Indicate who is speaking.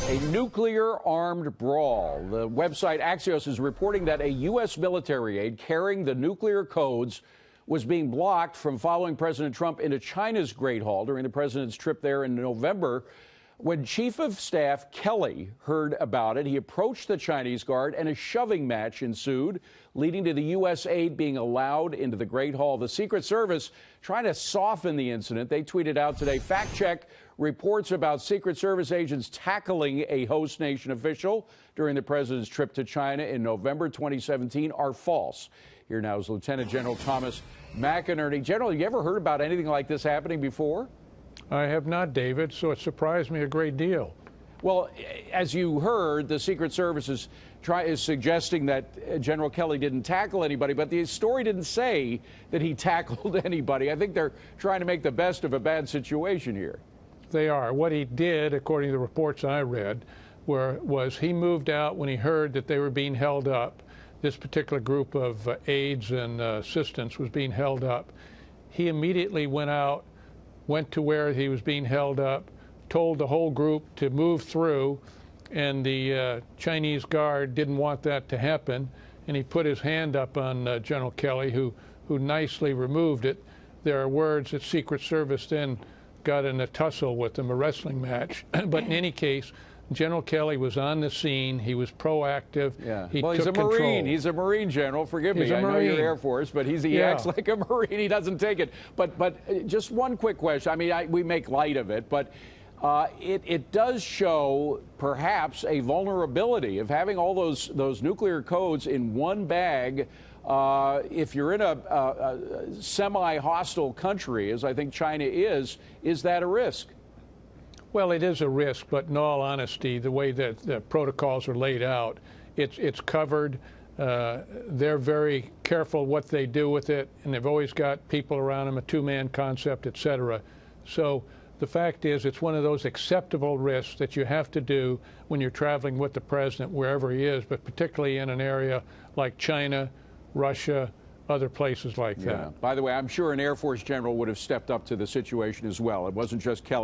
Speaker 1: A nuclear-armed brawl. The website Axios is reporting that a U.S. military aide carrying the nuclear codes was being blocked from following President Trump into China's Great Hall during the president's trip there in November. When Chief of Staff Kelly heard about it, he approached the Chinese guard and a shoving match ensued, leading to the U.S. aide being allowed into the Great Hall. The Secret Service trying to soften the incident. They tweeted out today, fact check reports about Secret Service agents tackling a host nation official during the president's trip to China in November 2017 are false. Here now is Lieutenant General Thomas McInerney. General, have you ever heard about anything like this happening before?
Speaker 2: I have not, David, so it surprised me a great deal.
Speaker 1: Well, as you heard, the Secret Service is suggesting that General Kelly didn't tackle anybody, but the story didn't say that he tackled anybody. I think they're trying to make the best of a bad situation here.
Speaker 2: They are. What he did, according to the reports I read, was he moved out when he heard that they were being held up. This particular group of aides and assistants was being held up. He immediately went out, went to where he was being held up, told the whole group to move through, and the Chinese guard didn't want that to happen, and he put his hand up on General Kelly, who nicely removed it. There are words that Secret Service then got in a tussle with him, a wrestling match. But in any case, General Kelly was on the scene. He was proactive.
Speaker 1: Yeah.
Speaker 2: He
Speaker 1: well, he's a
Speaker 2: control.
Speaker 1: Marine. He's a Marine, General. Forgive me. I know you're Air Force, but he acts like a Marine. He doesn't take it. But just one quick question. I mean, we make light of it, but it does show perhaps a vulnerability of having all those nuclear codes in one bag. If you're in a semi-hostile country, as I think China is that a risk?
Speaker 2: Well, it is a risk, but in all honesty, the way that the protocols are laid out, it's covered. They're very careful what they do with it, and they've always got people around them, a two-man concept, et cetera. So the fact is, it's one of those acceptable risks that you have to do when you're traveling with the president, wherever he is, but particularly in an area like China, Russia, other places like that.
Speaker 1: By the way, I'm sure an Air Force general would have stepped up to the situation as well. It wasn't just Kelly.